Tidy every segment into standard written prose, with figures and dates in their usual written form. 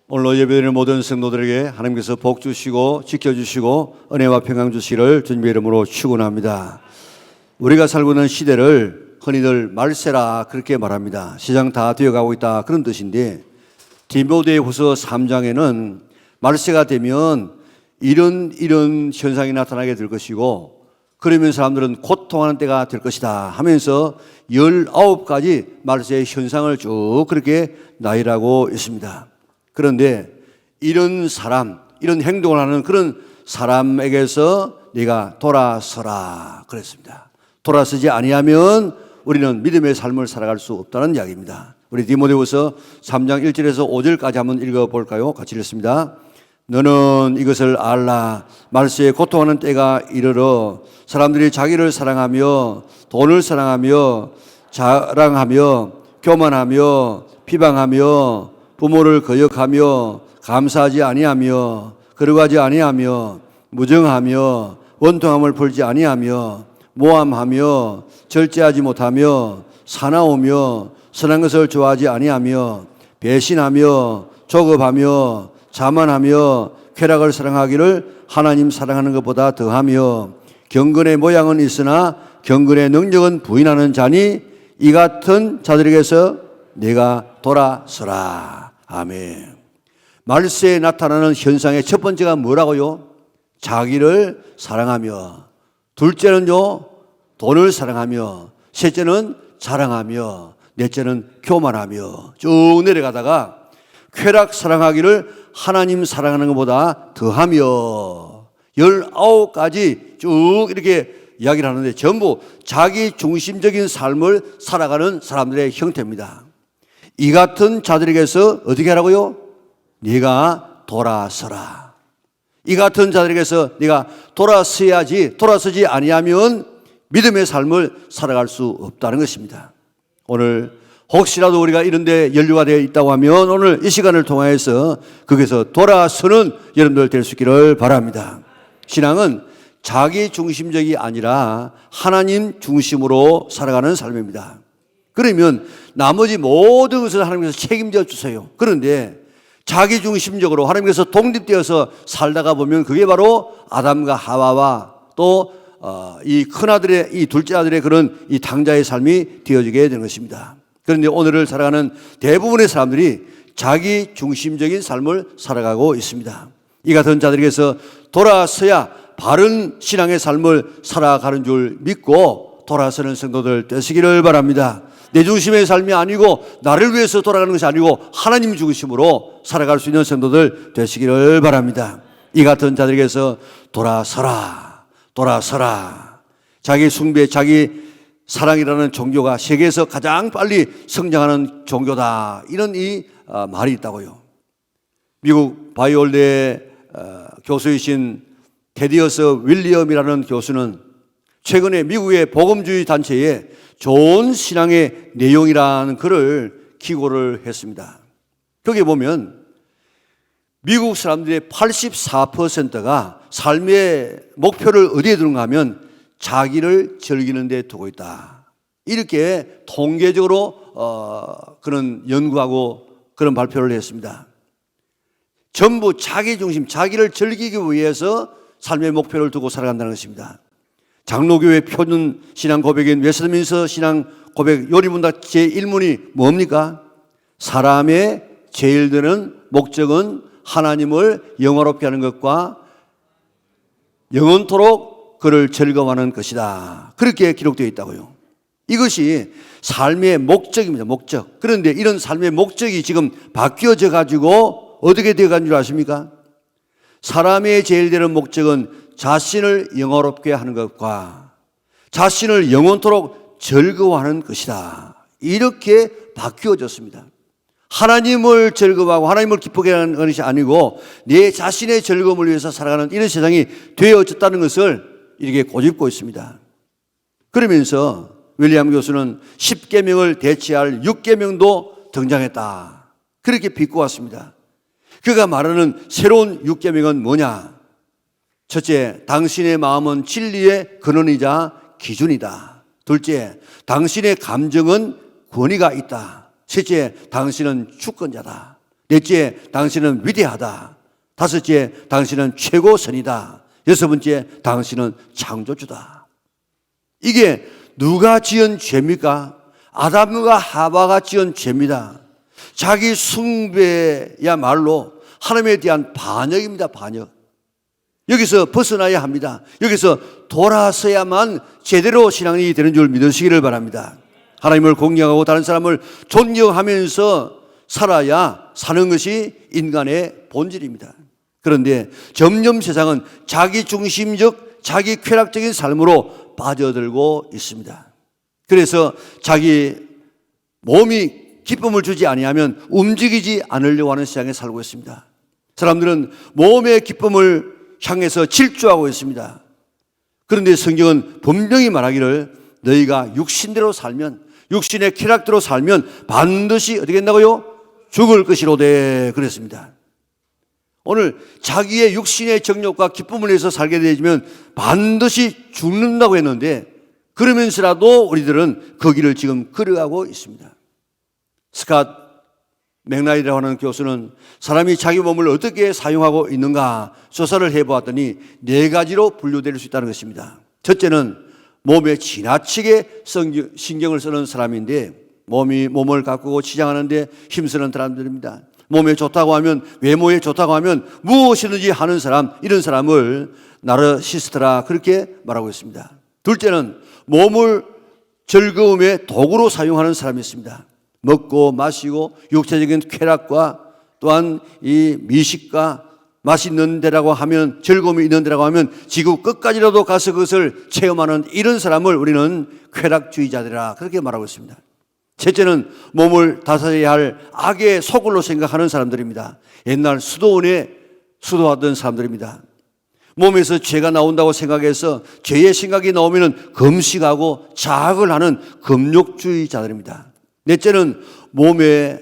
오늘 예배드리는 모든 성도들에게 하나님께서 복 주시고 지켜주시고 은혜와 평강 주시기를 주님의 이름으로 축원합니다. 우리가 살고 있는 시대를 흔히들 말세라 그렇게 말합니다. 시장 다 되어가고 있다 그런 뜻인데, 디모데후서 3장에는 말세가 되면 이런 현상이 나타나게 될 것이고, 그러면 사람들은 고통하는 때가 될 것이다 하면서 19가지 말세의 현상을 쭉 그렇게 나열하고 있습니다. 그런데 이런 사람, 이런 행동을 하는 그런 사람에게서 네가 돌아서라 그랬습니다. 돌아서지 아니하면 우리는 믿음의 삶을 살아갈 수 없다는 이야기입니다. 우리 디모데후서 3장 1절에서 5절까지 한번 읽어볼까요? 같이 읽습니다. 너는 이것을 알라. 말세에 고통하는 때가 이르러 사람들이 자기를 사랑하며 돈을 사랑하며 자랑하며 교만하며 비방하며 부모를 거역하며 감사하지 아니하며 거룩하지 아니하며 무정하며 원통함을 풀지 아니하며 모함하며 절제하지 못하며 사나우며 선한 것을 좋아하지 아니하며 배신하며 조급하며 자만하며 쾌락을 사랑하기를 하나님 사랑하는 것보다 더하며 경건의 모양은 있으나 경건의 능력은 부인하는 자니 이 같은 자들에게서 네가 돌아서라. 아멘. 말세에 나타나는 현상의 첫 번째가 뭐라고요? 자기를 사랑하며, 둘째는요 돈을 사랑하며, 셋째는 자랑하며, 넷째는 교만하며, 쭉 내려가다가 쾌락 사랑하기를 하나님 사랑하는 것보다 더하며 19가지 쭉 이렇게 이야기를 하는데, 전부 자기 중심적인 삶을 살아가는 사람들의 형태입니다. 이 같은 자들에게서 어떻게 하라고요? 네가 돌아서라. 이 같은 자들에게서 네가 돌아서야지, 돌아서지 아니하면 믿음의 삶을 살아갈 수 없다는 것입니다. 오늘 혹시라도 우리가 이런 데 연루가 되어 있다고 하면 오늘 이 시간을 통해서 거기서 돌아서는 여러분들 될 수 있기를 바랍니다. 신앙은 자기 중심적이 아니라 하나님 중심으로 살아가는 삶입니다. 그러면 나머지 모든 것을 하나님께서 책임져 주세요. 그런데 자기 중심적으로 하나님께서 독립되어서 살다가 보면 그게 바로 아담과 하와와 또 이 큰아들의, 이 둘째 아들의 그런 이 당자의 삶이 되어지게 되는 것입니다. 그런데 오늘을 살아가는 대부분의 사람들이 자기 중심적인 삶을 살아가고 있습니다. 이 같은 자들에게서 돌아서야 바른 신앙의 삶을 살아가는 줄 믿고 돌아서는 성도들 되시기를 바랍니다. 내 중심의 삶이 아니고 나를 위해서 돌아가는 것이 아니고 하나님 중심으로 살아갈 수 있는 성도들 되시기를 바랍니다. 이 같은 자들에게서 돌아서라, 돌아서라. 자기 숭배, 자기 사랑이라는 종교가 세계에서 가장 빨리 성장하는 종교다, 이런 이 말이 있다고요. 미국 바이올대 교수이신 테디어스 윌리엄이라는 교수는 최근에 미국의 복음주의 단체에 좋은 신앙의 내용이라는 글을 기고를 했습니다. 거기에 보면 미국 사람들의 84%가 삶의 목표를 어디에 두는가 하면 자기를 즐기는 데 두고 있다. 이렇게 통계적으로 그런 연구하고 그런 발표를 했습니다. 전부 자기 중심, 자기를 즐기기 위해서 삶의 목표를 두고 살아간다는 것입니다. 장로교회 표준 신앙 고백인 웨스트민스터 신앙 고백 요리문답 제1문이 뭡니까? 사람의 제일 드는 목적은 하나님을 영화롭게 하는 것과 영원토록 그를 즐거워하는 것이다. 그렇게 기록되어 있다고요. 이것이 삶의 목적입니다. 목적. 그런데 이런 삶의 목적이 지금 바뀌어져 가지고 어떻게 되어간 줄 아십니까? 사람의 제일 되는 목적은 자신을 영화롭게 하는 것과 자신을 영원토록 즐거워하는 것이다. 이렇게 바뀌어졌습니다. 하나님을 즐거워하고 하나님을 기쁘게 하는 것이 아니고 내 자신의 즐거움을 위해서 살아가는 이런 세상이 되어졌다는 것을 이렇게 고집고 있습니다. 그러면서 윌리엄 교수는 10계명을 대체할 6계명도 등장했다. 그렇게 비꼬았습니다. 그가 말하는 새로운 6계명은 뭐냐? 첫째, 당신의 마음은 진리의 근원이자 기준이다. 둘째, 당신의 감정은 권위가 있다. 셋째, 당신은 주권자다. 넷째, 당신은 위대하다. 다섯째, 당신은 최고선이다. 여섯 번째, 당신은 창조주다. 이게 누가 지은 죄입니까? 아담과 하와가 지은 죄입니다. 자기 숭배야말로 하나님에 대한 반역입니다. 반역. 여기서 벗어나야 합니다. 여기서 돌아서야만 제대로 신앙이 되는 줄 믿으시기를 바랍니다. 하나님을 공경하고 다른 사람을 존경하면서 살아야 사는 것이 인간의 본질입니다. 그런데 점점 세상은 자기 중심적, 자기 쾌락적인 삶으로 빠져들고 있습니다. 그래서 자기 몸이 기쁨을 주지 아니하면 움직이지 않으려고 하는 세상에 살고 있습니다. 사람들은 몸의 기쁨을 향해서 질주하고 있습니다. 그런데 성경은 분명히 말하기를 너희가 육신대로 살면, 육신의 쾌락대로 살면 반드시 어떻게 된다고요? 죽을 것이로되 그랬습니다. 오늘 자기의 육신의 정욕과 기쁨을 위해서 살게 되면 반드시 죽는다고 했는데 그러면서라도 우리들은 그 길을 지금 걸어가고 있습니다. 스캇 맥라이라고 하는 교수는 사람이 자기 몸을 어떻게 사용하고 있는가 조사를 해보았더니 네 가지로 분류될 수 있다는 것입니다. 첫째는 몸에 지나치게 신경을 쓰는 사람인데 몸을 가꾸고 치장하는데 힘쓰는 사람들입니다. 몸에 좋다고 하면, 외모에 좋다고 하면 무엇이든지 하는 사람, 이런 사람을 나르시스트라 그렇게 말하고 있습니다. 둘째는 몸을 즐거움의 도구로 사용하는 사람이 있습니다. 먹고 마시고 육체적인 쾌락과 또한 이 미식과 맛있는 데라고 하면, 즐거움이 있는 데라고 하면 지구 끝까지라도 가서 그것을 체험하는 이런 사람을 우리는 쾌락주의자들이라 그렇게 말하고 있습니다. 셋째는 몸을 다스려야 할 악의 소굴로 생각하는 사람들입니다. 옛날 수도원에 수도하던 사람들입니다. 몸에서 죄가 나온다고 생각해서 죄의 생각이 나오면 금식하고 자학을 하는 금욕주의자들입니다. 넷째는 몸에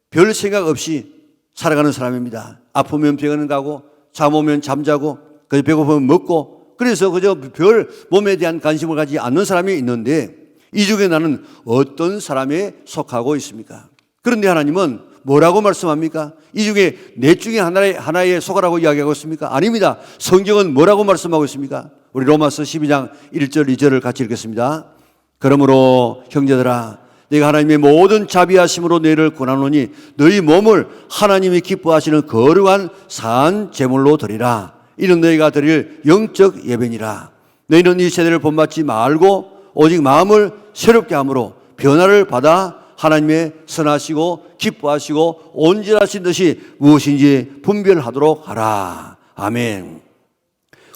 별 생각 없이 살아가는 사람입니다. 아프면 병원 가고 잠 오면 잠자고 배고프면 먹고 그래서 그저 별 몸에 대한 관심을 가지지 않는 사람이 있는데 이 중에 나는 어떤 사람에 속하고 있습니까? 그런데 하나님은 뭐라고 말씀합니까? 이 중에 넷 중에 하나에 속하라고 이야기하고 있습니까? 아닙니다. 성경은 뭐라고 말씀하고 있습니까? 우리 로마서 12장 1절 2절을 같이 읽겠습니다. 그러므로 형제들아 내가 하나님의 모든 자비하심으로 너희를 권하노니 너희 몸을 하나님이 기뻐하시는 거룩한 산 제물로 드리라. 이는 너희가 드릴 영적 예배니라. 너희는 이 세대를 본받지 말고 오직 마음을 새롭게 함으로 변화를 받아 하나님의 선하시고 기뻐하시고 온전하신 뜻이 무엇인지 분별하도록 하라. 아멘.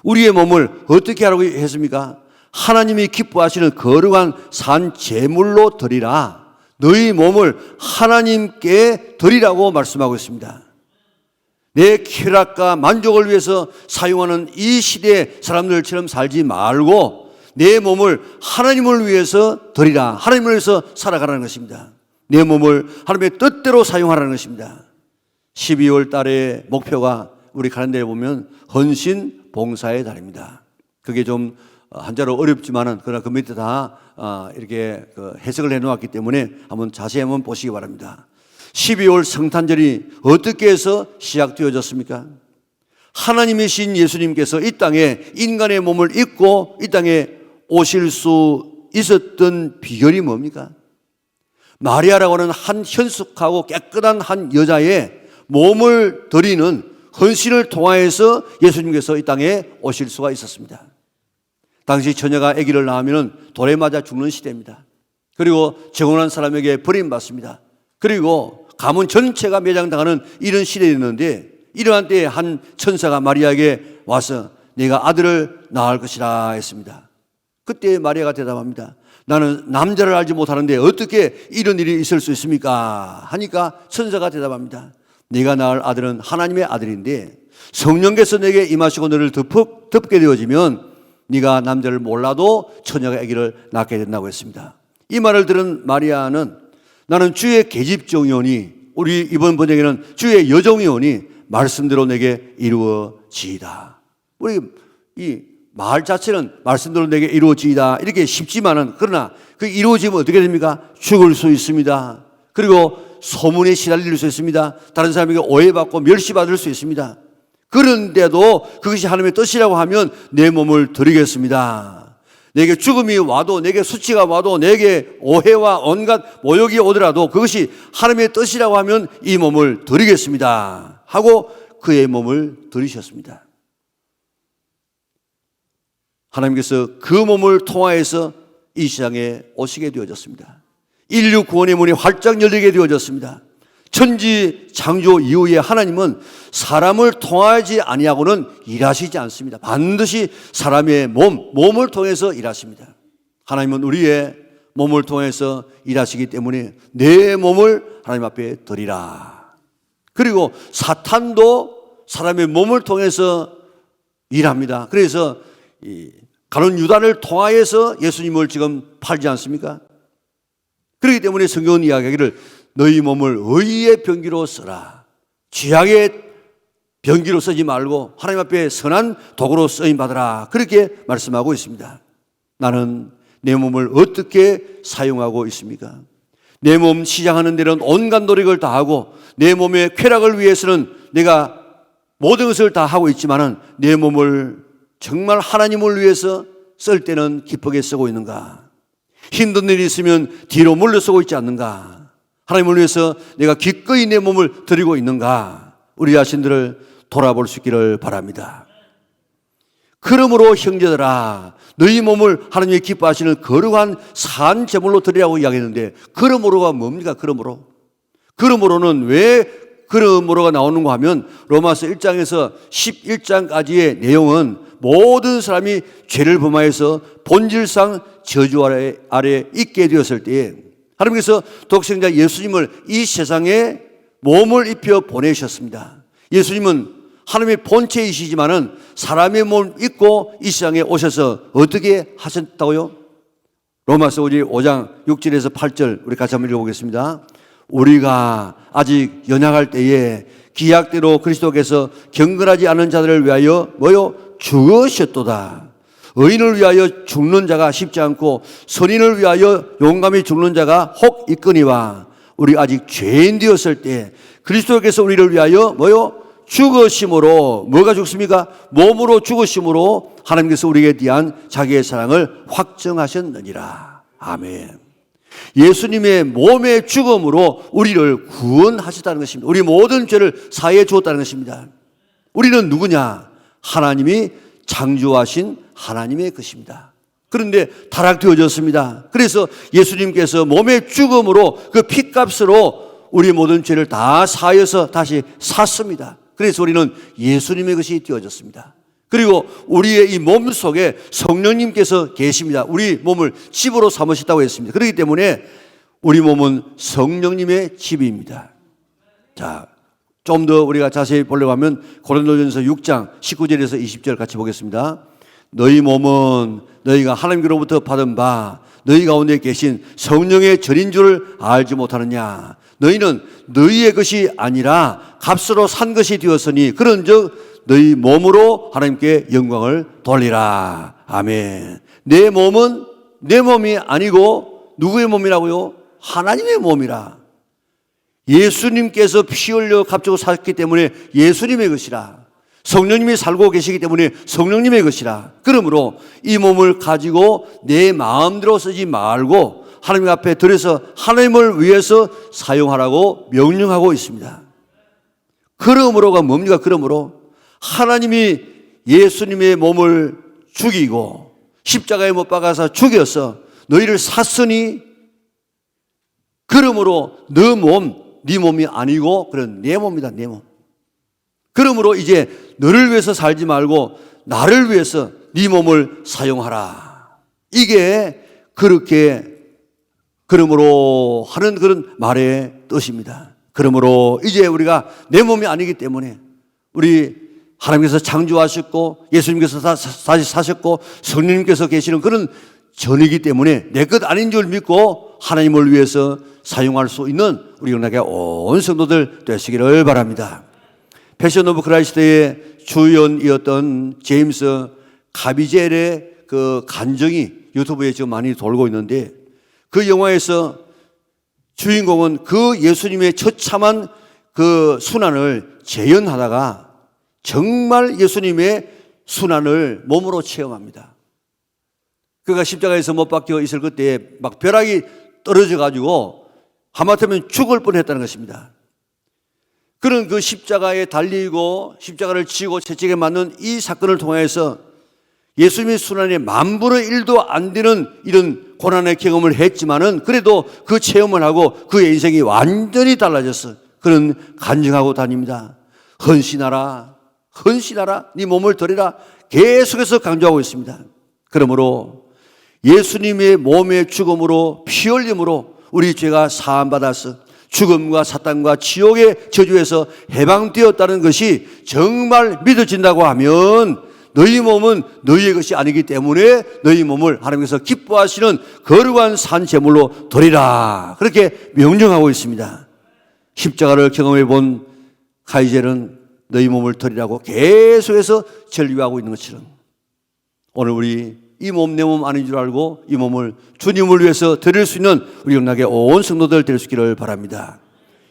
우리의 몸을 어떻게 하라고 했습니까? 하나님이 기뻐하시는 거룩한 산 제물로 드리라. 너희 몸을 하나님께 드리라고 말씀하고 있습니다. 내 쾌락과 만족을 위해서 사용하는 이 시대의 사람들처럼 살지 말고 내 몸을 하나님을 위해서 드리라. 하나님을 위해서 살아가라는 것입니다. 내 몸을 하나님의 뜻대로 사용하라는 것입니다. 12월 달의 목표가 우리 칼렌더에 보면 헌신 봉사의 달입니다. 그게 좀 한자로 어렵지만은 그러나 그 밑에 다 이렇게 해석을 해놓았기 때문에 한번 자세히 한번 보시기 바랍니다. 12월 성탄절이 어떻게 해서 시작되어졌습니까? 하나님이신 예수님께서 이 땅에 인간의 몸을 입고 이 땅에 오실 수 있었던 비결이 뭡니까? 마리아라고 하는 한 현숙하고 깨끗한 한 여자의 몸을 드리는 헌신을 통하여서 예수님께서 이 땅에 오실 수가 있었습니다. 당시 처녀가 아기를 낳으면 돌에 맞아 죽는 시대입니다. 그리고 정혼한 사람에게 버림받습니다. 그리고 가문 전체가 매장당하는 이런 시대였는데 이러한 때에 한 천사가 마리아에게 와서 네가 아들을 낳을 것이라 했습니다. 그때 마리아가 대답합니다. 나는 남자를 알지 못하는데 어떻게 이런 일이 있을 수 있습니까? 하니까 천사가 대답합니다. 네가 낳을 아들은 하나님의 아들인데 성령께서 내게 임하시고 너를 덮게 되어지면 네가 남자를 몰라도 처녀가 아기를 낳게 된다고 했습니다. 이 말을 들은 마리아는 나는 주의 계집종이오니 우리 이번 번역에는 주의 여종이오니 말씀대로 내게 이루어지이다. 우리 이 말 자체는 말씀대로 내게 이루어지이다 이렇게 쉽지만은 그러나 그 이루어지면 어떻게 됩니까? 죽을 수 있습니다. 그리고 소문에 시달릴 수 있습니다. 다른 사람에게 오해받고 멸시받을 수 있습니다. 그런데도 그것이 하나님의 뜻이라고 하면 내 몸을 드리겠습니다. 내게 죽음이 와도, 내게 수치가 와도, 내게 오해와 온갖 모욕이 오더라도 그것이 하나님의 뜻이라고 하면 이 몸을 드리겠습니다 하고 그의 몸을 드리셨습니다. 하나님께서 그 몸을 통하여서 이 세상에 오시게 되어졌습니다. 인류 구원의 문이 활짝 열리게 되어졌습니다. 천지 창조 이후에 하나님은 사람을 통하지 아니하고는 일하시지 않습니다. 반드시 사람의 몸을 통해서 일하십니다. 하나님은 우리의 몸을 통해서 일하시기 때문에 내 몸을 하나님 앞에 드리라. 그리고 사탄도 사람의 몸을 통해서 일합니다. 그래서 가룟 유다를 통하여서 예수님을 지금 팔지 않습니까? 그렇기 때문에 성경은 이야기하기를 너희 몸을 의의 병기로 써라. 죄악의 병기로 쓰지 말고 하나님 앞에 선한 도구로 쓰임 받으라. 그렇게 말씀하고 있습니다. 나는 내 몸을 어떻게 사용하고 있습니까? 내 몸 시장하는 데는 온갖 노력을 다하고 내 몸의 쾌락을 위해서는 내가 모든 것을 다 하고 있지만은 내 몸을 정말 하나님을 위해서 쓸 때는 기쁘게 쓰고 있는가? 힘든 일이 있으면 뒤로 물러서고 있지 않는가? 하나님을 위해서 내가 기꺼이 내 몸을 드리고 있는가? 우리 자신들을 돌아볼 수 있기를 바랍니다. 그러므로 형제들아 너희 몸을 하나님이 기뻐하시는 거룩한 산 제물로 드리라고 이야기했는데 그러므로가 뭡니까? 그러므로는 왜 그러므로가 나오는가 하면 로마서 1장에서 11장까지의 내용은 모든 사람이 죄를 범하여서 본질상 저주 아래 있게 되었을 때에 하나님께서 독생자 예수님을 이 세상에 몸을 입혀 보내셨습니다. 예수님은 하나님의 본체이시지만은 사람의 몸을 입고 이 세상에 오셔서 어떻게 하셨다고요? 로마서 5장 6절에서 8절 우리 같이 한번 읽어보겠습니다. 우리가 아직 연약할 때에 기약대로 그리스도께서 경건하지 않은 자들을 위하여 죽으셨도다. 의인을 위하여 죽는 자가 쉽지 않고 선인을 위하여 용감히 죽는 자가 혹 있거니와 우리 아직 죄인 되었을 때 그리스도께서 우리를 위하여 죽으심으로 뭐가 죽습니까? 몸으로 죽으심으로 하나님께서 우리에 대한 자기의 사랑을 확정하셨느니라. 아멘. 예수님의 몸의 죽음으로 우리를 구원하셨다는 것입니다. 우리 모든 죄를 사해 주었다는 것입니다. 우리는 누구냐? 하나님이 창조하신 하나님의 것입니다. 그런데 타락되어졌습니다. 그래서 예수님께서 몸의 죽음으로 그 피값으로 우리 모든 죄를 다 사하여서 다시 샀습니다. 그래서 우리는 예수님의 것이 되어졌습니다. 그리고 우리의 이 몸 속에 성령님께서 계십니다. 우리 몸을 집으로 삼으셨다고 했습니다. 그렇기 때문에 우리 몸은 성령님의 집입니다. 자, 좀 더 우리가 자세히 보려고 하면 고린도전서 6장 19절에서 20절 같이 보겠습니다. 너희 몸은 너희가 하나님께로부터 받은 바 너희 가운데 계신 성령의 전인 줄을 알지 못하느냐? 너희는 너희의 것이 아니라 값으로 산 것이 되었으니 그런즉 너희 몸으로 하나님께 영광을 돌리라. 아멘. 내 몸은 내 몸이 아니고 누구의 몸이라고요? 하나님의 몸이라. 예수님께서 피 흘려 값주고 샀기 때문에 예수님의 것이라. 성령님이 살고 계시기 때문에 성령님의 것이라. 그러므로 이 몸을 가지고 내 마음대로 쓰지 말고 하나님 앞에 들여서 하나님을 위해서 사용하라고 명령하고 있습니다. 그러므로가 뭡니까? 그러므로 하나님이 예수님의 몸을 죽이고 십자가에 못 박아서 죽여서 너희를 샀으니 그러므로 너 몸, 네 몸이 아니고 그런 내 몸이다. 내 몸. 그러므로 이제 너를 위해서 살지 말고 나를 위해서 네 몸을 사용하라. 이게 그렇게 그러므로 하는 그런 말의 뜻입니다. 그러므로 이제 우리가 내 몸이 아니기 때문에 우리 하나님께서 창조하셨고 예수님께서 다시 사셨고 성령님께서 계시는 그런 전이기 때문에 내 것 아닌 줄 믿고 하나님을 위해서 사용할 수 있는 우리 영락의 온 성도들 되시기를 바랍니다. 패션 오브 크라이스트의 주연이었던 제임스 가비젤의 그 간증이 유튜브에 지금 많이 돌고 있는데 그 영화에서 주인공은 그 예수님의 처참한 그 순환을 재현하다가 정말 예수님의 순환을 몸으로 체험합니다. 그가 십자가에서 못 박혀 있을 그때에 막 벼락이 떨어져 가지고 하마터면 죽을 뻔했다는 것입니다. 그는 그 십자가에 달리고 십자가를 지고 채찍에 맞는 이 사건을 통해서 예수님의 순환에 10,000분의 1도 안 되는 이런 고난의 경험을 했지만은 그래도 그 체험을 하고 그의 인생이 완전히 달라졌어. 그는 간증하고 다닙니다. 헌신하라, 헌신하라, 네 몸을 드리라 계속해서 강조하고 있습니다. 그러므로 예수님의 몸의 죽음으로 피 흘림으로 우리 죄가 사함받아서 죽음과 사탄과 지옥의 저주에서 해방되었다는 것이 정말 믿어진다고 하면 너희 몸은 너희의 것이 아니기 때문에 너희 몸을 하나님께서 기뻐하시는 거룩한 산 제물로 드리라, 그렇게 명령하고 있습니다. 십자가를 경험해 본 카이젤은 너희 몸을 드리라고 계속해서 전류하고 있는 것처럼 오늘 우리 이 몸 내 몸 아닌 줄 알고 이 몸을 주님을 위해서 드릴 수 있는 우리 영락의 온 성도들 될 수 있기를 바랍니다.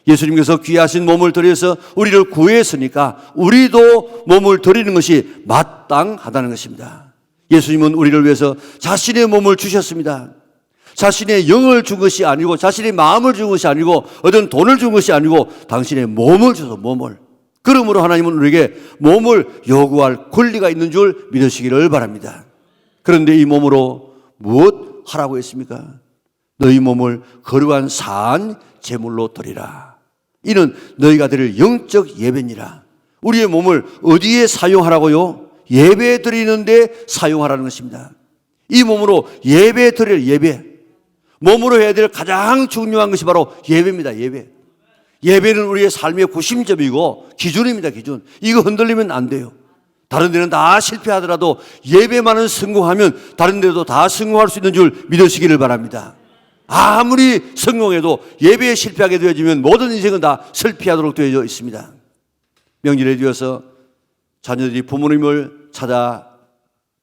예수님께서 귀하신 몸을 드려서 우리를 구했으니까 우리도 몸을 드리는 것이 마땅하다는 것입니다. 예수님은 우리를 위해서 자신의 몸을 주셨습니다. 자신의 영을 준 것이 아니고 자신의 마음을 준 것이 아니고 어떤 돈을 준 것이 아니고 당신의 몸을 주셔서 몸을. 그러므로 하나님은 우리에게 몸을 요구할 권리가 있는 줄 믿으시기를 바랍니다. 그런데 이 몸으로 무엇 하라고 했습니까? 너희 몸을 거룩한 산 제물로 드리라. 이는 너희가 드릴 영적 예배니라. 우리의 몸을 어디에 사용하라고요? 예배 드리는데 사용하라는 것입니다. 이 몸으로 예배 드릴 예배. 몸으로 해야 될 가장 중요한 것이 바로 예배입니다. 예배. 예배는 우리의 삶의 구심점이고 기준입니다. 기준. 이거 흔들리면 안 돼요. 다른 데는 다 실패하더라도 예배만은 성공하면 다른 데도 다 성공할 수 있는 줄 믿으시기를 바랍니다. 아무리 성공해도 예배에 실패하게 되어지면 모든 인생은 다 실패하도록 되어 있습니다. 명절에 되어서 자녀들이 부모님을 찾아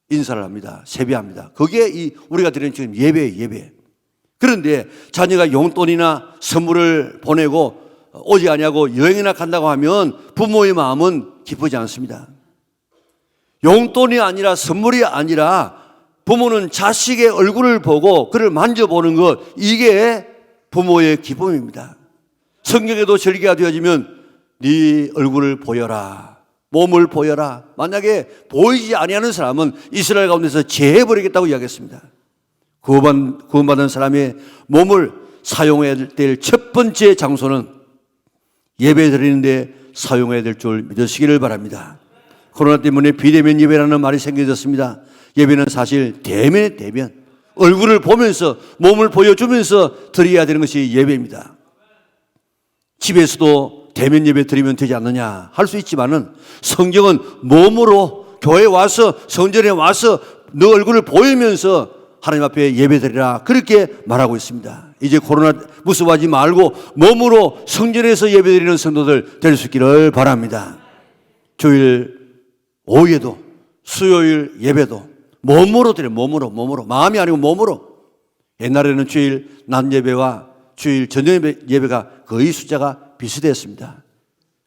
인사를 합니다. 세배합니다. 그게 우리가 드리는 지금 예배예요. 예배. 그런데 자녀가 용돈이나 선물을 보내고 오지 아니하고 여행이나 간다고 하면 부모의 마음은 기쁘지 않습니다. 용돈이 아니라 선물이 아니라 부모는 자식의 얼굴을 보고 그를 만져보는 것, 이게 부모의 기쁨입니다. 성경에도 절기가 되어지면 네 얼굴을 보여라, 몸을 보여라. 만약에 보이지 아니하는 사람은 이스라엘 가운데서 제해버리겠다고 이야기했습니다. 구원받은 사람의 몸을 사용해야 될 첫 번째 장소는 예배 드리는데 사용해야 될 줄 믿으시기를 바랍니다. 코로나 때문에 비대면 예배라는 말이 생겨졌습니다. 예배는 사실 대면의 대면, 얼굴을 보면서 몸을 보여주면서 드려야 되는 것이 예배입니다. 집에서도 대면 예배 드리면 되지 않느냐 할 수 있지만은 성경은 몸으로 교회에 와서 성전에 와서 너 얼굴을 보이면서 하나님 앞에 예배 드리라, 그렇게 말하고 있습니다. 이제 코로나 무서워하지 말고 몸으로 성전에서 예배 드리는 성도들 될 수 있기를 바랍니다. 주일 오후에도 수요일 예배도 몸으로 드려요. 몸으로. 마음이 아니고 몸으로. 옛날에는 주일 낮 예배와 주일 저녁 예배가 거의 숫자가 비슷했습니다.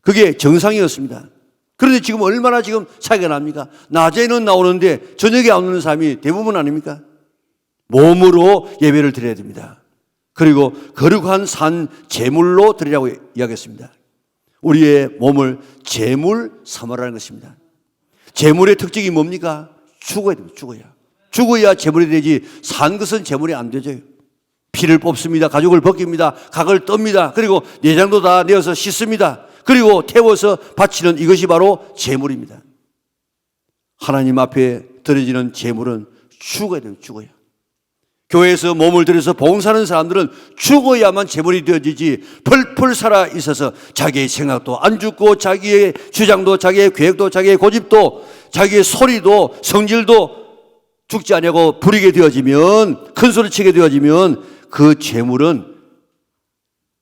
그게 정상이었습니다. 그런데 지금 얼마나 지금 차이가 납니까? 낮에는 나오는데 저녁에 안 오는 사람이 대부분 아닙니까? 몸으로 예배를 드려야 됩니다. 그리고 거룩한 산 제물로 드리라고 이야기했습니다. 우리의 몸을 제물 삼으라는 것입니다. 제물의 특징이 뭡니까? 죽어야 됩니다. 죽어야 제물이 되지 산 것은 제물이 안 되죠. 피를 뽑습니다. 가죽을 벗깁니다. 각을 떱니다. 그리고 내장도 다 내어서 씻습니다. 그리고 태워서 바치는 이것이 바로 제물입니다. 하나님 앞에 드려지는 제물은 죽어야 됩니다. 죽어야. 교회에서 몸을 들여서 봉사하는 사람들은 죽어야만 제물이 되어지지 펄펄 살아 있어서 자기의 생각도 안 죽고 자기의 주장도 자기의 계획도 자기의 고집도 자기의 소리도 성질도 죽지 않냐고 부리게 되어지면, 큰 소리 치게 되어지면 그 제물은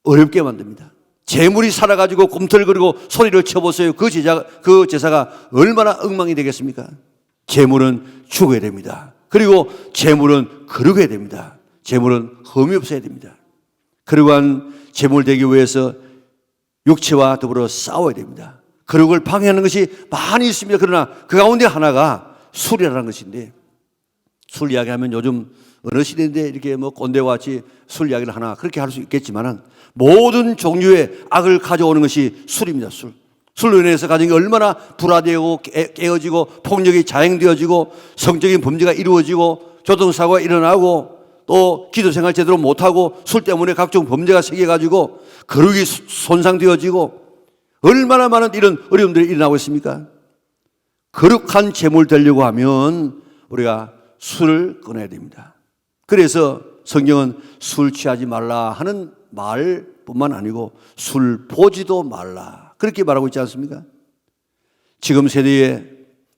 어렵게 만듭니다. 제물이 살아가지고 꿈틀거리고 소리를 쳐보세요. 그 제사가 얼마나 엉망이 되겠습니까? 제물은 죽어야 됩니다. 그리고 제물은 거룩해야 됩니다. 제물은 흠이 없어야 됩니다. 거룩한 제물 되기 위해서 육체와 더불어 싸워야 됩니다. 거룩을 방해하는 것이 많이 있습니다. 그러나 그 가운데 하나가 술이라는 것인데, 술 이야기하면 요즘 어느 시대인데 이렇게 뭐 꼰대와 같이 술 이야기를 하나 그렇게 할 수 있겠지만은 모든 종류의 악을 가져오는 것이 술입니다. 술로 인해서 가정이 얼마나 불화되고 깨어지고 폭력이 자행되어지고 성적인 범죄가 이루어지고 교통사고가 일어나고 또 기도생활 제대로 못하고 술 때문에 각종 범죄가 생겨가지고 거룩이 손상되어지고 얼마나 많은 이런 어려움들이 일어나고 있습니까? 거룩한 제물 되려고 하면 우리가 술을 끊어야 됩니다. 그래서 성경은 술 취하지 말라 하는 말뿐만 아니고 술 보지도 말라 그렇게 말하고 있지 않습니까? 지금 세대의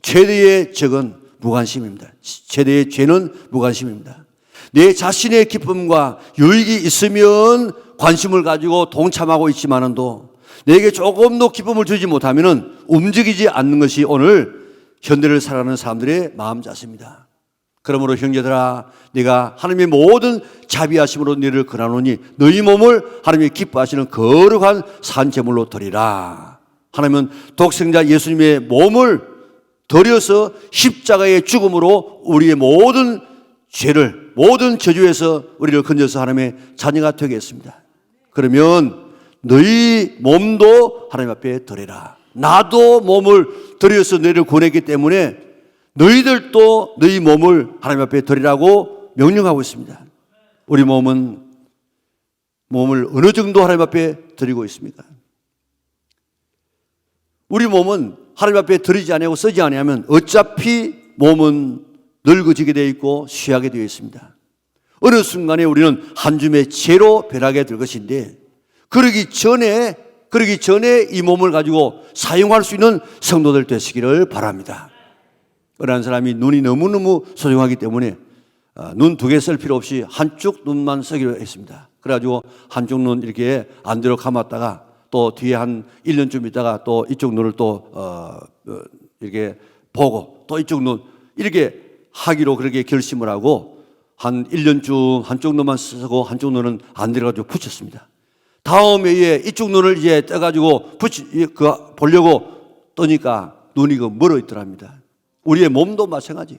최대의 적은 무관심입니다. 최대의 죄는 무관심입니다. 내 자신의 기쁨과 유익이 있으면 관심을 가지고 동참하고 있지만도 내게 조금도 기쁨을 주지 못하면 움직이지 않는 것이 오늘 현대를 살아가는 사람들의 마음 자세입니다. 그러므로 형제들아, 내가 하나님의 모든 자비하심으로 너희를 권하노니 너희 몸을 하나님이 기뻐하시는 거룩한 산제물로 드리라. 하나님은 독생자 예수님의 몸을 드려서 십자가의 죽음으로 우리의 모든 죄를, 모든 저주에서 우리를 건져서 하나님의 자녀가 되게 했습니다. 그러면 너희 몸도 하나님 앞에 드리라. 나도 몸을 드려서 너희를 구원했기 때문에 너희들도 너희 몸을 하나님 앞에 드리라고 명령하고 있습니다. 우리 몸을 어느 정도 하나님 앞에 드리고 있습니까? 우리 몸은 하나님 앞에 드리지 아니하고 쓰지 아니하면 어차피 몸은 늙어지게 되어 있고 쉬하게 되어 있습니다. 어느 순간에 우리는 한 줌의 죄로 변하게 될 것인데 그러기 전에 이 몸을 가지고 사용할 수 있는 성도들 되시기를 바랍니다. 어느 한 사람이 눈이 너무너무 소중하기 때문에 눈 두 개 쓸 필요 없이 한쪽 눈만 쓰기로 했습니다. 그래가지고 한쪽 눈 이렇게 안대로 감았다가 또 뒤에 한 1년쯤 있다가 또 이쪽 눈을 또 이렇게 보고 또 이쪽 눈 이렇게 하기로 그렇게 결심을 하고 한 1년쯤 한쪽 눈만 쓰고 한쪽 눈은 안대로 가지고 붙였습니다. 다음 해에 이쪽 눈을 이제 떠가지고 보려고 떠니까 눈이 멀어 있더랍니다. 우리의 몸도 마찬가지.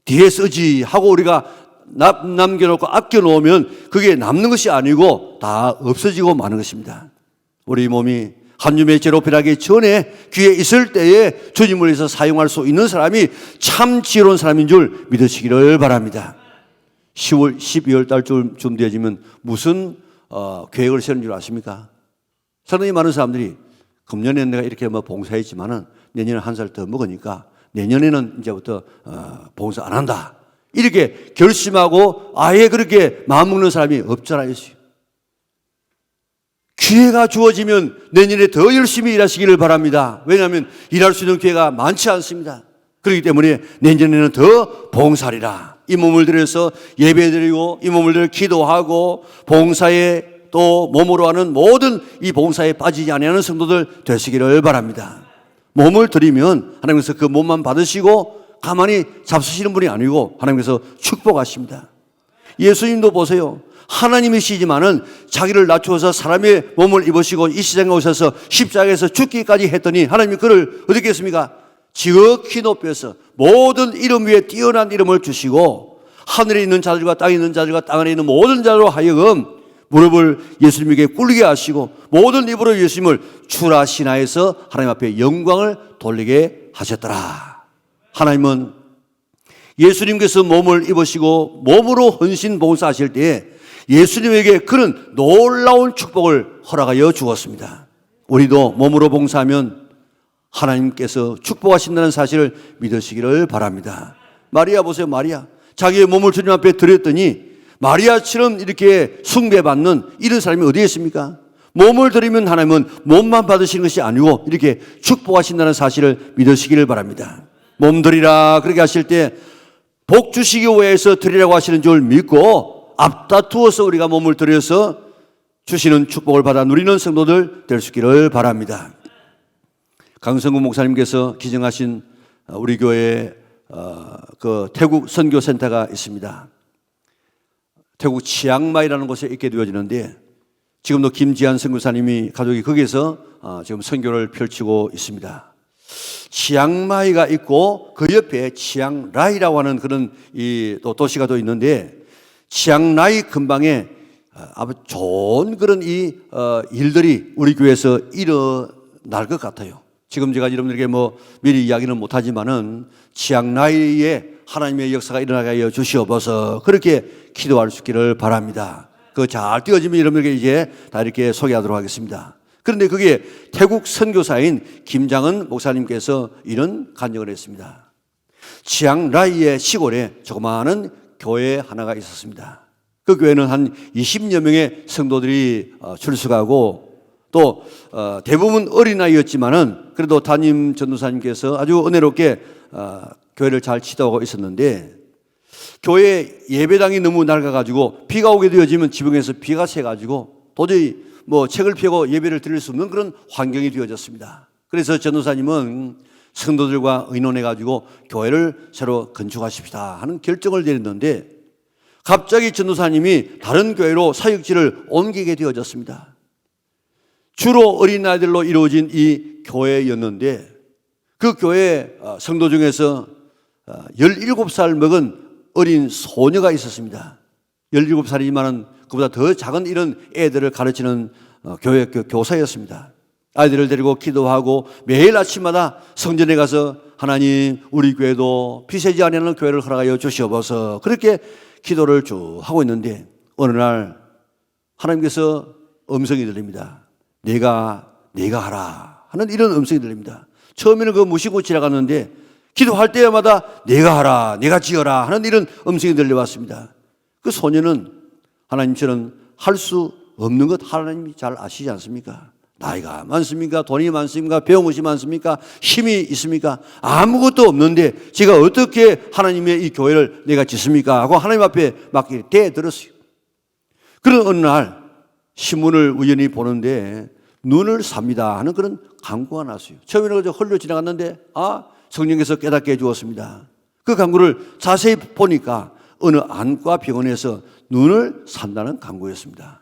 뒤에 쓰지 하고 우리가 남겨놓고 아껴놓으면 그게 남는 것이 아니고 다 없어지고 마는 것입니다. 우리 몸이 한 줌의 죄로 변하기 전에 귀에 있을 때에 주님을 위해서 사용할 수 있는 사람이 참 지혜로운 사람인 줄 믿으시기를 바랍니다. 10월, 12월 달쯤 되어지면 무슨 계획을 세우는 줄 아십니까? 상당히 많은 사람들이 금년에는 내가 이렇게 봉사했지만은 내년에 한 살 더 먹으니까 내년에는 이제부터 봉사 안 한다. 이렇게 결심하고 아예 그렇게 마음먹는 사람이 없잖아요. 기회가 주어지면 내년에 더 열심히 일하시기를 바랍니다. 왜냐하면 일할 수 있는 기회가 많지 않습니다. 그렇기 때문에 내년에는 더 봉사리라. 이 몸을 들여서 예배드리고 이 몸을 들여 기도하고 봉사에 또 몸으로 하는 모든 이 봉사에 빠지지 아니하는 성도들 되시기를 바랍니다. 몸을 드리면 하나님께서 그 몸만 받으시고 가만히 잡수시는 분이 아니고 하나님께서 축복하십니다. 예수님도 보세요. 하나님이시지만은 자기를 낮추어서 사람의 몸을 입으시고 이 세상에 오셔서 십자가에서 죽기까지 했더니 하나님이 그를 어떻게 했습니까? 지극히 높여서 모든 이름 위에 뛰어난 이름을 주시고 하늘에 있는 자들과 땅에 있는 자들과 땅 안에 있는 모든 자로 하여금 무릎을 예수님에게 꿇게 하시고 모든 입으로 예수님을 주라 신하에서 하나님 앞에 영광을 돌리게 하셨더라. 하나님은 예수님께서 몸을 입으시고 몸으로 헌신 봉사하실 때에 예수님에게 그런 놀라운 축복을 허락하여 주었습니다. 우리도 몸으로 봉사하면 하나님께서 축복하신다는 사실을 믿으시기를 바랍니다. 마리아 보세요. 마리아 자기의 몸을 주님 앞에 드렸더니 마리아처럼 이렇게 숭배받는 이런 사람이 어디에 있습니까? 몸을 드리면 하나님은 몸만 받으시는 것이 아니고 이렇게 축복하신다는 사실을 믿으시기를 바랍니다. 몸 드리라 그렇게 하실 때 복 주시기 위해서 드리라고 하시는 줄 믿고 앞다투어서 우리가 몸을 드려서 주시는 축복을 받아 누리는 성도들 될 수 있기를 바랍니다. 강성구 목사님께서 기증하신 우리 교회에 그 태국 선교센터가 있습니다. 태국 치앙마이라는 곳에 있게 되어지는데 지금도 김지한 선교사님이 가족이 거기에서 지금 선교를 펼치고 있습니다. 치앙마이가 있고 그 옆에 치앙라이라고 하는 그런 또 도시가 또 있는데, 치앙라이 근방에 아주 좋은 그런 일들이 우리 교회에서 일어날 것 같아요. 지금 제가 여러분들에게 미리 이야기는 못하지만은 치앙라이에 하나님의 역사가 일어나게 하여 주시옵소서, 그렇게 기도할 수 있기를 바랍니다. 그 잘 띄워지면 여러분에게 이제 다 이렇게 소개하도록 하겠습니다. 그런데 그게 태국 선교사인 김장은 목사님께서 이런 간증을 했습니다. 치앙라이의 시골에 조그마한 교회 하나가 있었습니다. 그 교회는 한 20여 명의 성도들이 출석하고 또 대부분 어린아이였지만은 그래도 담임 전도사님께서 아주 은혜롭게 교회를 잘 지도하고 있었는데, 교회 예배당이 너무 낡아가지고 비가 오게 되어지면 지붕에서 비가 새가지고 도저히 책을 펴고 예배를 드릴 수 없는 그런 환경이 되어졌습니다. 그래서 전도사님은 성도들과 의논해가지고 교회를 새로 건축하십시다 하는 결정을 내렸는데, 갑자기 전도사님이 다른 교회로 사역지를 옮기게 되어졌습니다. 주로 어린아이들로 이루어진 이 교회였는데, 그 교회 성도 중에서 17살 먹은 어린 소녀가 있었습니다. 17살이지만 그보다 더 작은 이런 애들을 가르치는 교회 교사였습니다. 아이들을 데리고 기도하고 매일 아침마다 성전에 가서 하나님 우리 교회도 피세지 아니하는 교회를 허락하여 주시옵소서, 그렇게 기도를 쭉 하고 있는데, 어느 날 하나님께서 음성이 들립니다. 내가 하라 하는 이런 음성이 들립니다. 처음에는 그거 무시고 지나갔는데 기도할 때마다 내가 하라, 내가 지어라 하는 이런 음성이 들려왔습니다. 그 소녀는 하나님처럼 할 수 없는 것 하나님이 잘 아시지 않습니까? 나이가 많습니까? 돈이 많습니까? 배운 것이 많습니까? 힘이 있습니까? 아무것도 없는데 제가 어떻게 하나님의 이 교회를 내가 짓습니까? 하고 하나님 앞에 막 대들었어요. 그런 어느 날 신문을 우연히 보는데 눈을 삽니다 하는 그런 광고가 났어요. 처음에는 그저 흘러 지나갔는데 성령께서 깨닫게 해주었습니다. 그 광고를 자세히 보니까 어느 안과 병원에서 눈을 산다는 광고였습니다.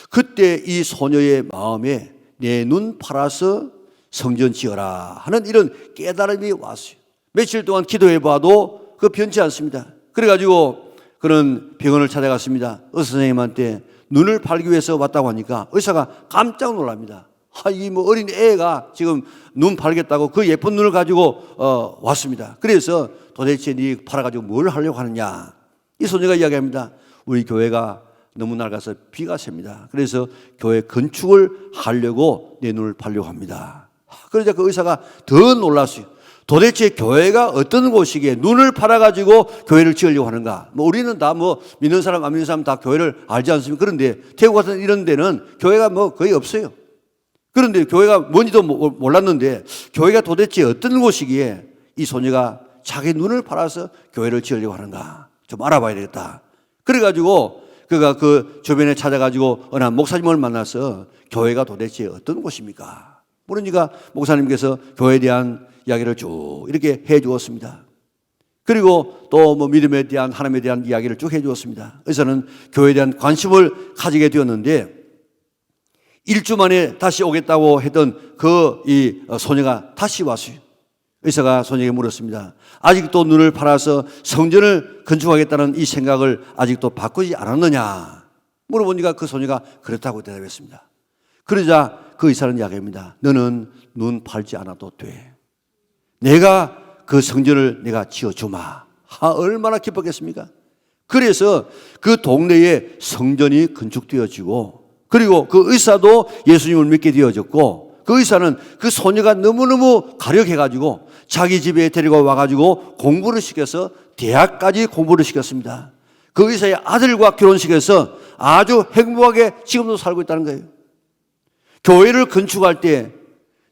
그때 이 소녀의 마음에 내 눈 팔아서 성전 지어라 하는 이런 깨달음이 왔어요. 며칠 동안 기도해봐도 그 변치 않습니다. 그래가지고 그런 병원을 찾아갔습니다. 의사 선생님한테 눈을 팔기 위해서 왔다고 하니까 의사가 깜짝 놀랍니다. 이 어린 애가 지금 눈 팔겠다고 그 예쁜 눈을 가지고 왔습니다. 그래서 도대체 네 팔아가지고 뭘 하려고 하느냐. 이 소녀가 이야기합니다. 우리 교회가 너무 낡아서 비가 셉니다. 그래서 교회 건축을 하려고 내 눈을 팔려고 합니다. 그러자 그 의사가 더 놀랐어요. 도대체 교회가 어떤 곳이기에 눈을 팔아가지고 교회를 지으려고 하는가. 우리는 다 믿는 사람 안 믿는 사람 다 교회를 알지 않습니까? 그런데 태국 같은 이런 데는 교회가 거의 없어요. 그런데 교회가 뭔지도 몰랐는데 교회가 도대체 어떤 곳이기에 이 소녀가 자기 눈을 팔아서 교회를 지으려고 하는가. 좀 알아봐야 되겠다. 그래가지고 그가 그 주변에 찾아가지고 어느 한 목사님을 만나서 교회가 도대체 어떤 곳입니까? 그러니까 목사님께서 교회에 대한 이야기를 쭉 이렇게 해 주었습니다. 그리고 또 믿음에 대한 하나님에 대한 이야기를 쭉 해 주었습니다. 의사는 교회에 대한 관심을 가지게 되었는데 1주 만에 다시 오겠다고 했던 이 소녀가 다시 왔어요. 의사가 소녀에게 물었습니다. 아직도 눈을 팔아서 성전을 건축하겠다는 이 생각을 아직도 바꾸지 않았느냐 물어보니까 그 소녀가 그렇다고 대답했습니다. 그러자 그 의사는 이야기합니다. 너는 눈 팔지 않아도 돼. 내가 그 성전을 내가 지어주마. 얼마나 기뻤겠습니까? 그래서 그 동네에 성전이 건축되어지고 그리고 그 의사도 예수님을 믿게 되어졌고 그 의사는 그 소녀가 너무너무 가력해가지고 자기 집에 데리고 와가지고 공부를 시켜서 대학까지 공부를 시켰습니다. 그 의사의 아들과 결혼식에서 아주 행복하게 지금도 살고 있다는 거예요. 교회를 건축할 때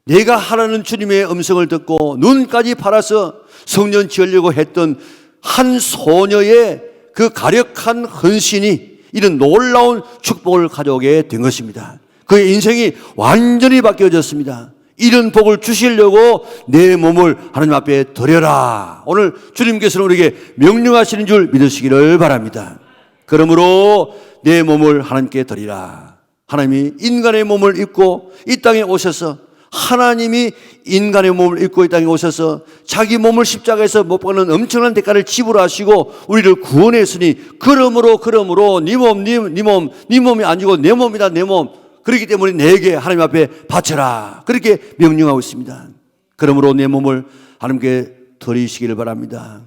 내가 하라는 주님의 음성을 듣고 눈까지 팔아서 성전 지으려고 했던 한 소녀의 그 가력한 헌신이 이런 놀라운 축복을 가져오게 된 것입니다. 그의 인생이 완전히 바뀌어졌습니다. 이런 복을 주시려고 내 몸을 하나님 앞에 드려라. 오늘 주님께서는 우리에게 명령하시는 줄 믿으시기를 바랍니다. 그러므로 내 몸을 하나님께 드리라. 하나님이 인간의 몸을 입고 이 땅에 오셔서, 하나님이 인간의 몸을 입고 이 땅에 오셔서 자기 몸을 십자가에서 못 박는 엄청난 대가를 지불하시고 우리를 구원했으니, 그러므로 네 몸이 아니고 내 몸이다, 내 몸. 그렇기 때문에 내게 하나님 앞에 바쳐라, 그렇게 명령하고 있습니다. 그러므로 내 몸을 하나님께 드리시기를 바랍니다.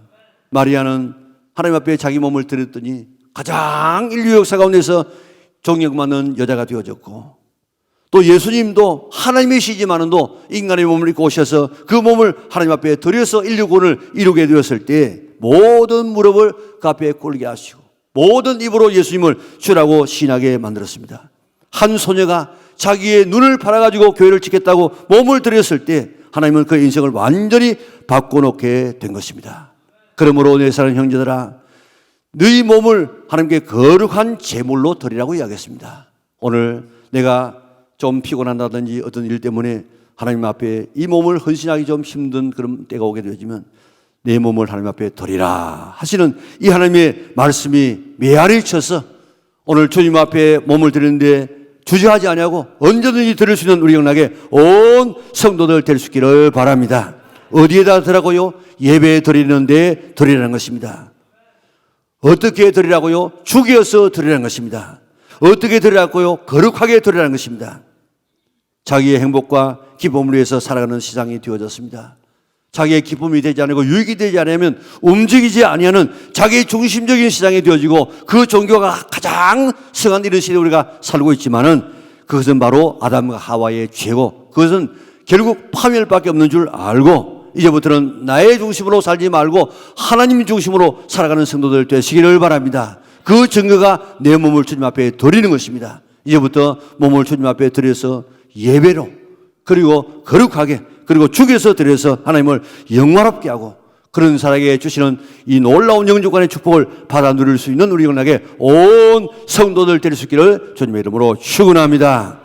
마리아는 하나님 앞에 자기 몸을 드렸더니 가장 인류 역사 가운데서 존경받는 여자가 되어졌고, 또 예수님도 하나님이시지만도 인간의 몸을 입고 오셔서 그 몸을 하나님 앞에 드려서 인류 구원을 이루게 되었을 때 모든 무릎을 그 앞에 꿇게 하시고 모든 입으로 예수님을 주라고 신하게 만들었습니다. 한 소녀가 자기의 눈을 팔아가지고 교회를 지켰다고 몸을 드렸을 때 하나님은 그 인생을 완전히 바꿔놓게 된 것입니다. 그러므로 내 사랑하는 형제들아, 너희 몸을 하나님께 거룩한 제물로 드리라고 이야기했습니다. 오늘 내가 좀 피곤한다든지 어떤 일 때문에 하나님 앞에 이 몸을 헌신하기 좀 힘든 그런 때가 오게 되어지면 내 몸을 하나님 앞에 드리라 하시는 이 하나님의 말씀이 메아리 쳐서 오늘 주님 앞에 몸을 드리는데 주저하지 아니하고 언제든지 드릴 수 있는 우리 영락에 온 성도들 될 수 있기를 바랍니다. 어디에다 드라고요? 예배 드리는데 드리라는 것입니다. 어떻게 드리라고요? 죽여서 드리라는 것입니다. 어떻게 드리라고요? 거룩하게 드리라는 것입니다. 자기의 행복과 기쁨을 위해서 살아가는 세상이 되어졌습니다. 자기의 기쁨이 되지 않고 유익이 되지 않으면 움직이지 아니하는 자기 중심적인 세상이 되어지고, 그 종교가 가장 성한 이런 시대에 우리가 살고 있지만은 그것은 바로 아담과 하와의 죄고, 그것은 결국 파멸밖에 없는 줄 알고 이제부터는 나의 중심으로 살지 말고 하나님 중심으로 살아가는 성도들 되시기를 바랍니다. 그 증거가 내 몸을 주님 앞에 드리는 것입니다. 이제부터 몸을 주님 앞에 드려서 예배로, 그리고 거룩하게, 그리고 죽여서 드려서 하나님을 영화롭게 하고 그런 사람에게 주시는 이 놀라운 영주권의 축복을 받아 누릴 수 있는 우리 영락에 온 성도들 될 수 있기를 주님의 이름으로 축원합니다.